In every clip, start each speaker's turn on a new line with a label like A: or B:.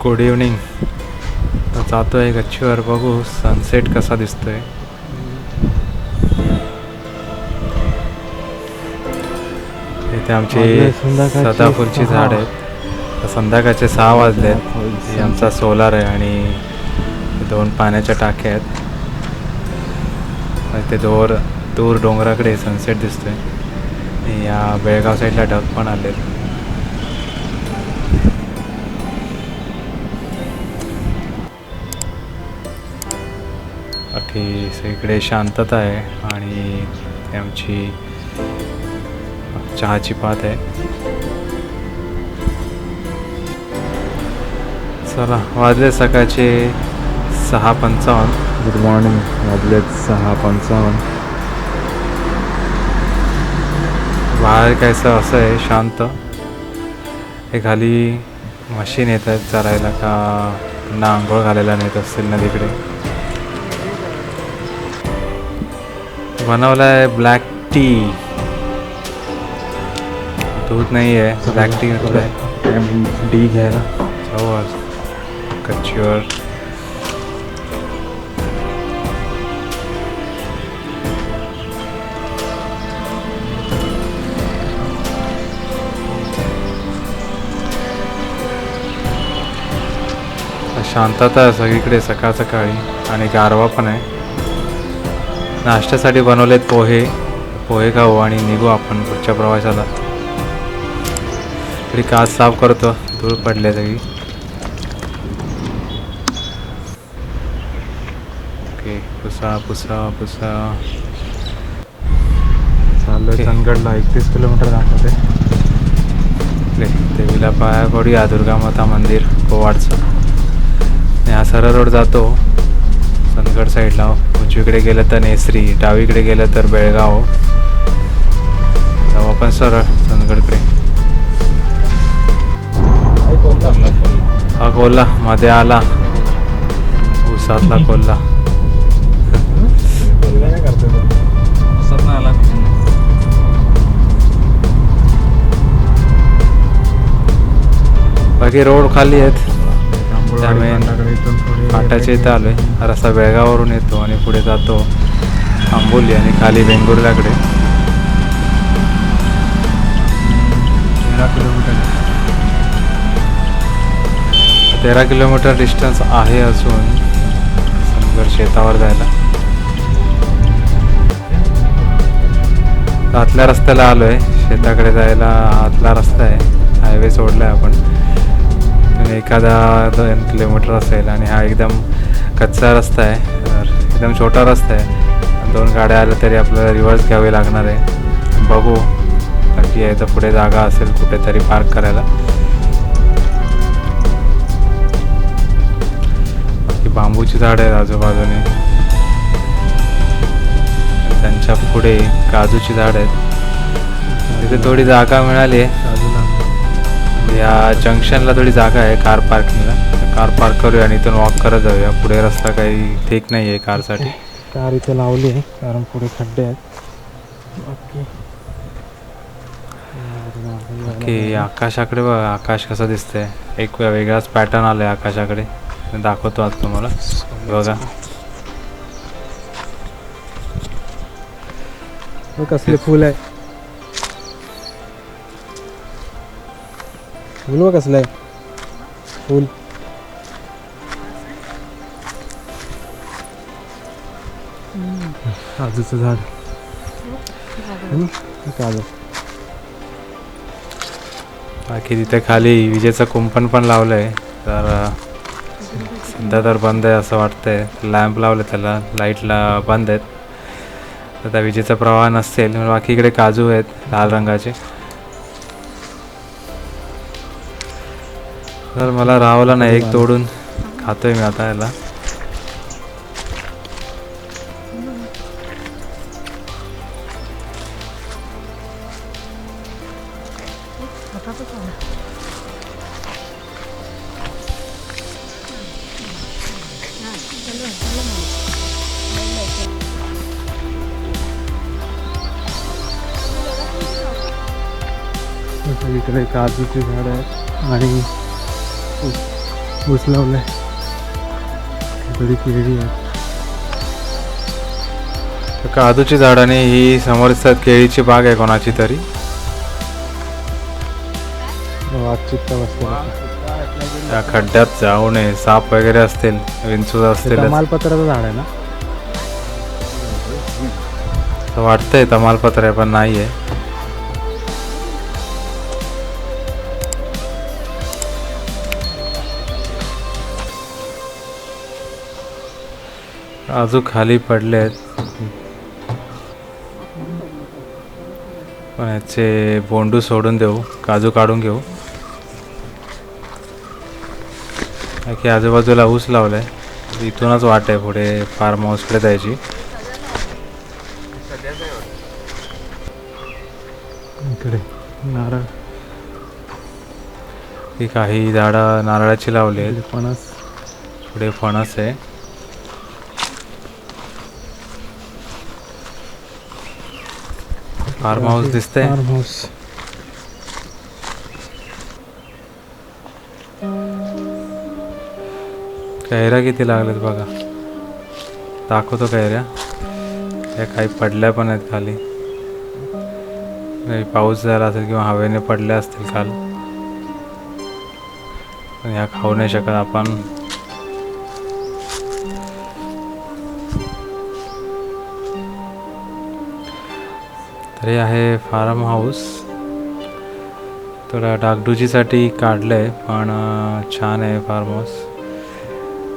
A: Good evening. जातो आहे गच्चीवर, बघू सनसेट कसा दिसतोय. इथे आमची सदाफुलची झाड आहेत. संध्याकाळचे 6 वाजलेत. हे आमचा सोलार आहे आणि 2 पाण्याच्या टाक्या आहेत. ते दूर डोंगराकडे सनसेट दिसतोय. या बेळगाव साईडला ढग पण आलेत. बाकी सगळीकडे शांतता आहे आणि आमची चहाची पात आहे. चला, वाजले सकाळचे 6:55.
B: Good morning. वाजलेत 6:55.
A: बाहेर कायचं असं आहे शांत. हे खाली मशीन येत आहेत चालायला का पुन्हा आंघोळ घालायला नेत असतील नदीकडे. बनवला आहे ब्लॅक टी. दूध नाही आहे, ब्लॅक टी घेतलं आहे.
B: डी घ्यायला
A: जाऊ आज गच्चीवर. शांतता आहे सगळीकडे सकाळ सकाळी आणि गारवा पण आहे. नाश्त्यासाठी बनवलेत पोहे खाऊ आणि निघू आपण पुढच्या प्रवासाला. तरी काच साफ करतो, धूळ पडले सगळी. ओके, पुसा
B: चाललोय चंदगडला. 31 किलोमीटर दाखवते.
A: देवीला पाया पडूया. दुर्गा माता मंदिर कोवाडचं. हा सरळ रोड जातो चंदगड साईडला. उजवीकडे गेलं तर नेसरी, डावीकडे गेलं तर बेळगाव. जाऊ आपण सरळ चंदगडकडे. हा कोल्हा मध्ये आला, उसातला कोल्हा. बाकी रोड खाली आहेत. त्यामुळे फाट्याच्या इथं आलोय. रस्ता बेळगाववरून येतो आणि पुढे जातो आंबोली आणि खाली वेंगुर्ल्याकडे. 13 किलोमीटर डिस्टन्स आहे अजून समगर शेतावर जायला. आतल्या रस्त्याला आलोय. शेताकडे जायला आतला रस्ता आहे. हायवे सोडलाय आपण. एखादा 2 किलोमीटर असेल आणि हा एकदम कच्चा रस्ता आहे. एकदम छोटा रस्ता आहे. 2 गाड्या आल्या तरी आपल्याला रिव्हर्स घ्यावे लागणार आहे. बघू बाकी आहे तर पुढे जागा असेल कुठेतरी पार्क करायला. बाकी बांबूची झाडं आहेत आजूबाजूने. त्यांच्या पुढे काजूची झाड आहेत. तिथे थोडी जागा मिळाली आहे. या जंक्शनला थोडी जागा आहे कार पार्किंगला. कार पार्क करूया आणि इथून वॉक करत जाऊया. पुढे रस्ता काही ठीक नाही आहे कारसाठी.
B: कार इथे लावली आहे कारण पुढे खड्डे आहेत.
A: बाकी आकाशाकडे बघ, आकाश कसं दिसतंय. एक वेगळाच पॅटर्न आलाय आकाशाकडे. दाखवतो आज तुम्हाला. बघा
B: कसले फुल आहे. फुल व कसलं आहे फुल. काजूचं झाड. काजू.
A: बाकी तिथे खाली विजेचं कुंपण पण लावलं आहे. तर सध्या तर बंद आहे असं वाटतंय. लॅम्प लावलं त्याला, लाईटला बंद आहेत. तर त्या विजेचा प्रवाह नसेल. बाकी इकडे काजू आहेत लाल रंगाचे. तर मला राहावला नाही, एक तोडून खातोय मी आता याला.
B: इकडे काजूची झाड आहे आणि ऊस लावलाय, बरी केळी आहे.
A: काजूची झाडाने ही समोर दिसतात केळीची बाग आहे कोणाची तरी.
B: वाचित बसलेला
A: त्या खड्ड्यात जाऊ नये, साप वगैरे असतील, विंचू असतील.
B: तमालपत्राचं झाड आहे ना.
A: वाटतंय तमालपत्र आहे पण नाही आहे. काजू खाली पडले आहेत पण याचे बोंडू सोडून देऊ, काजू काढून घेऊ. की आजूबाजूला ऊस लावलाय, इथूनच वाट आहे पुढे फार्म हाऊसकडे जायची.
B: इकडे नारळ,
A: ही काही झाडं नारळाची लावली आहेत.
B: फणस,
A: पुढे फणस आहे. फार्म हाऊस दिसतंय.
B: Farm house.
A: कैऱ्या किती लागल्यात बघा, दाखवतो कैऱ्या. या काही पडल्या पण आहेत खाली, काही पाऊस झाला असेल किंवा हवेने पडल्या असतील काल. पण ह्या खाऊ नाही शकत आपण. तरी आहे फार्म हाऊस. थोडा डागडुजीसाठी काढलंय पण छान आहे फार्म हाऊस.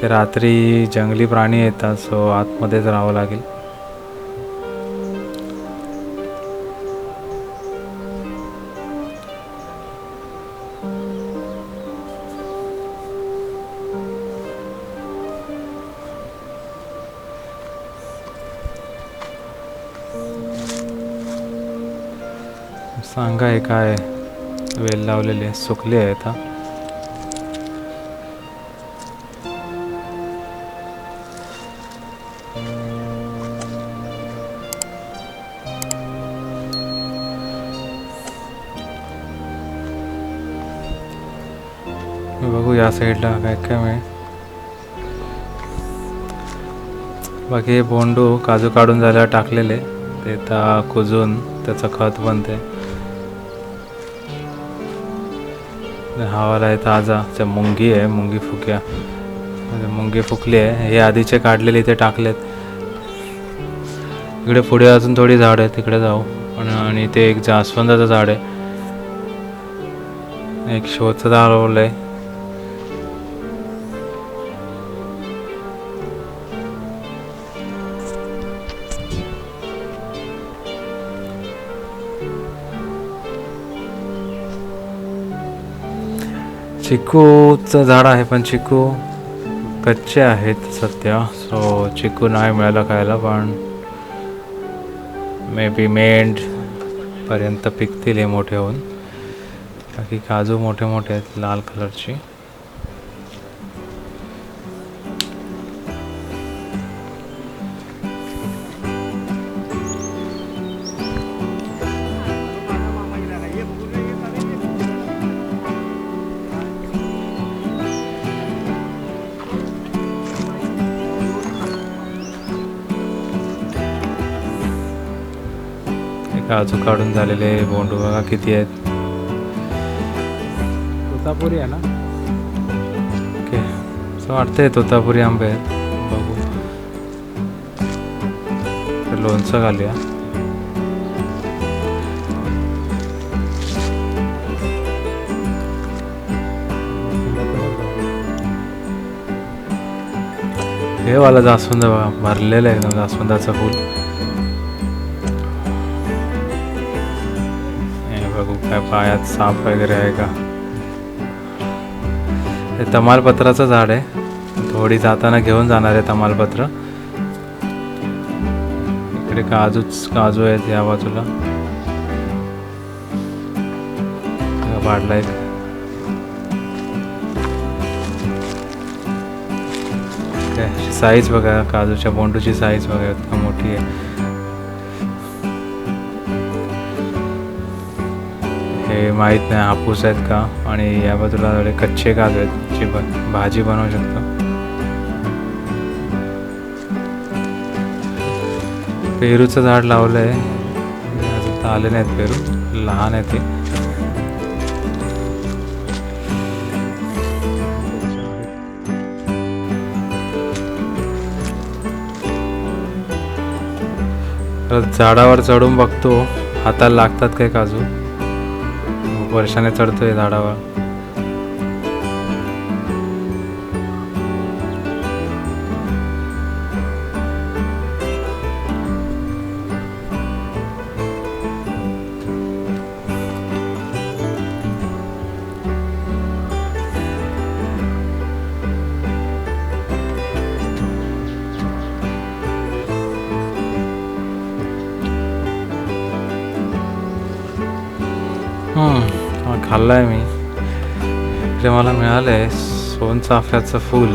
A: ते रात्री जंगली प्राणी येतात, सो आतमध्येच राहावं लागेल. सांगा हे काय वेल लावलेले सुकले आहे आता. बघू या साईडला काय काय मिळेल. बाकी हे बोंडू काजू काढून झाल्यावर टाकलेले, ते आता कुजून त्याचं खत बनते. हवाला आहे ताजा. मुंगी आहे, मुंगी फुक्या, मुंगी फुकली आहे. हे आधीचे काढलेले इथे टाकलेत. इकडे पुढे अजून थोडी झाड आहेत, तिकडे जाऊ. आणि ते एक जास्वंदाचं झाड आहे, एक शोचं झाड लावलंय. चिकूचं झाड आहे पण चिकू कच्चे आहेत सध्या, सो चिकू नाही मिळालं खायला. पण मे बी मेंड पर्यंत पिकतील हे मोठे होऊन. बाकी काजू मोठे मोठे आहेत लाल कलरची. काजू काढून झालेले बोंडू बघा किती आहेत.
B: तोतापुरी आहे ना.
A: ओके, असं वाटतंय तोतापुरी आंबे आहेत. बघू, लोणचं घालूया. हे वाला जास्वंद बघा, भरलेलं आहे एकदम जास्वंदाचं फूल. बघू काय पायात साप वगैरे आहे का. हे तमालपत्राचं झाड आहे, थोडी जाताना घेऊन जाणार आहे तमालपत्र. इकडे काजू आहेत या बाजूला. वाढला एक. साईज बघा, काजूच्या बोंडूची साईज बघा इतका मोठी आहे. हे माहीत नाही हापूस आहेत का. आणि या बाजूला कच्चे काजू आहेत, याची भाजी बनवू शकतो. पेरूचं झाड लावलं आहे, अजून तर आले नाहीत पेरू, लहान आहे ते. परत झाडावर चढून बघतो हाताला लागतात काय काजू. वर्षाने चढतोय झाडावर. खाल्लाय मी. इकडे मला मिळालंय सोनचाफ्याचं फूल.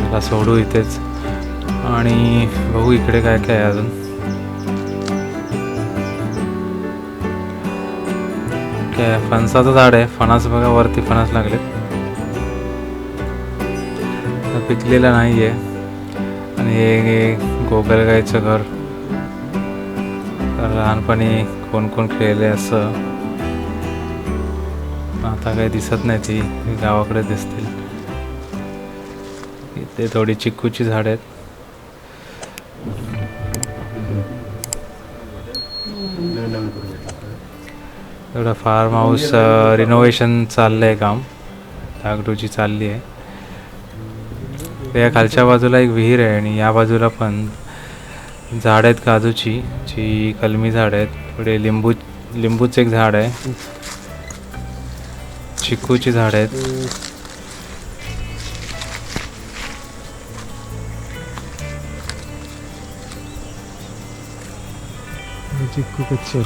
A: मला सोडू इथेच आणि बघू इकडे काय काय आहे अजून. काय फणसाचं झाड आहे. फणस बघा, वरती फणस लागलेत. पिकलेलं नाही आहे. आणि हे गोगलगाईचं घर. तर लहानपणी कोण कोण खेळले असं. आता काही दिसत नाही, ती गावाकडे दिसतील. इथे थोडी चिक्कूची झाड आहेत. एवढं फार्म हाऊस रिनोव्हेशन चाललंय, काम डागडुजी चालली आहे. या खालच्या बाजूला एक विहीर आहे आणि या बाजूला पण झाड आहेत काजूची, जी कलमी झाड आहेत. पुढे लिंबूचं एक झाड आहे, चिक्कूची झाड आहेत.
B: चिक्कू कच्चे.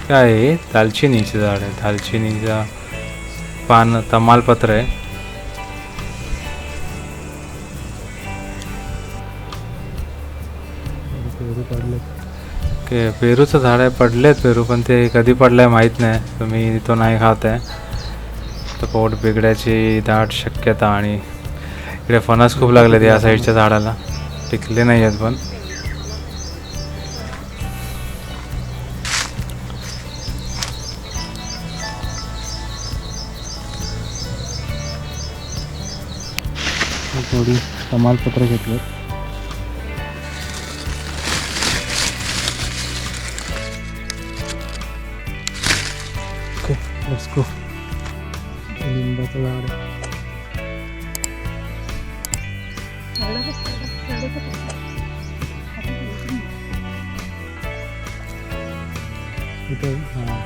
A: काय आहे? दालचिनीचं झाड आहे. दालचिनीचा पान, तमालपत्र आहे. पेरूचं झाड आहे. पडलेत पेरू, पण ते कधी पडलंय माहीत नाही. तुम्ही तो नाही खात आहे तर पोट बिघडायची दाट शक्यता. आणि इकडे फणस खूप लागलेत या साईडच्या झाडाला. पिकले नाही आहेत पण.
B: थोडी तमालपत्र घेतलं. Okay, let's go. लिंबाचं झाड आहे. इथे हां,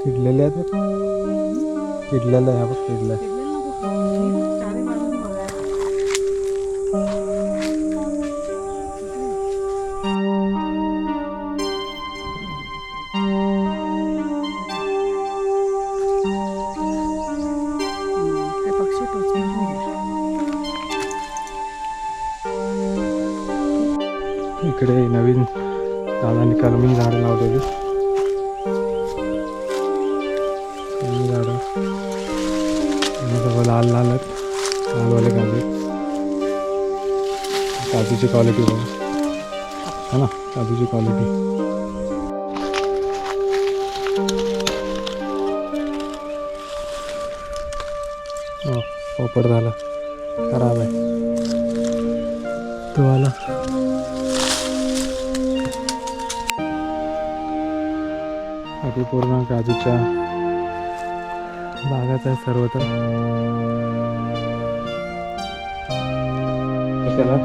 B: किडलेले आहेत बघ. किडलेलं आहे बघ, किडलं. इकडे नवीन दादांनी कलमी झाडं लावलेली. कलमी झाडं सगळं लाल लाल आहेत. लालवाले काजू. काजूची क्वालिटी बघा, है ना, काजूची क्वालिटी. हो, पोपट झाला, खराब आहे तो आला. बाकी पूर्ण काजूच्या बागाच आहे सर्व तर. कशाला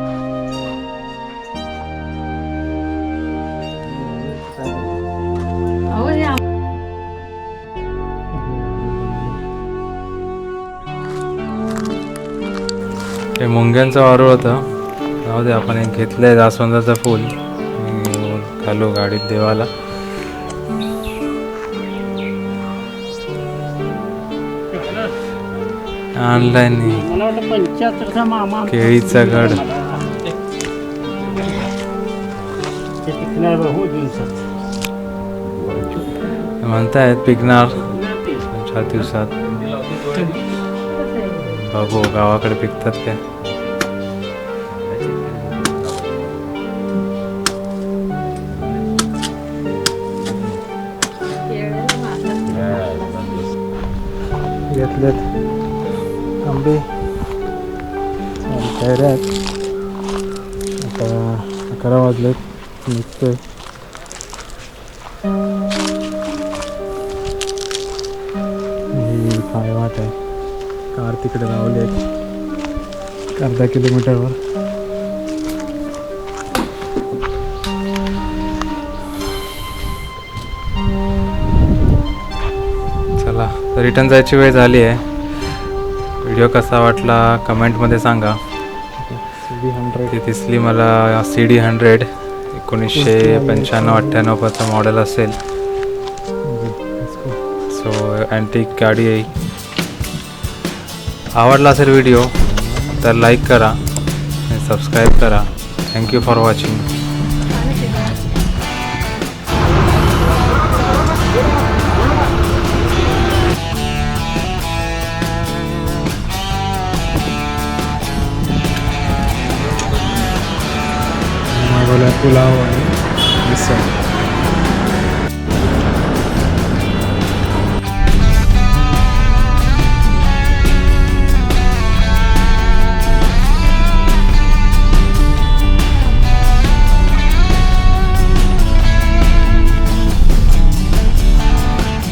A: हे मुंग्यांचं वारूळ होतं. जाऊ दे, आपण एक घेतलंय जास्वंदाचं फूल आणि घालू गाडीत देवाला. ऑनलाईन
C: मला वाटतं 75चा मामा
A: केळीचा घड
C: ते टिकणार हो दिवसात.
A: म्हणतायत पिकणार 4 दिवसात. बघू गावाकडे पिकतात काय.
B: घेतलेत आंबे तयार आहेत. आता 11 वाजलेत, निघतोय. ही पायवाट आहे, कार तिकडे लावली आहेत अर्धा किलोमीटरवर.
A: चला, रिटर्न जायची वेळ झाली आहे. व्हिडिओ कसा वाटला कमेंटमध्ये सांगा.
B: CD100
A: ती दिसली मला CD100 1995-98 मॉडेल असेल. सो अँटिक गाडी आहे. आवडला असेल व्हिडिओ तर लाईक करा आणि सबस्क्राईब करा. Thank you for watching.
B: मागवला पुलाव आहे.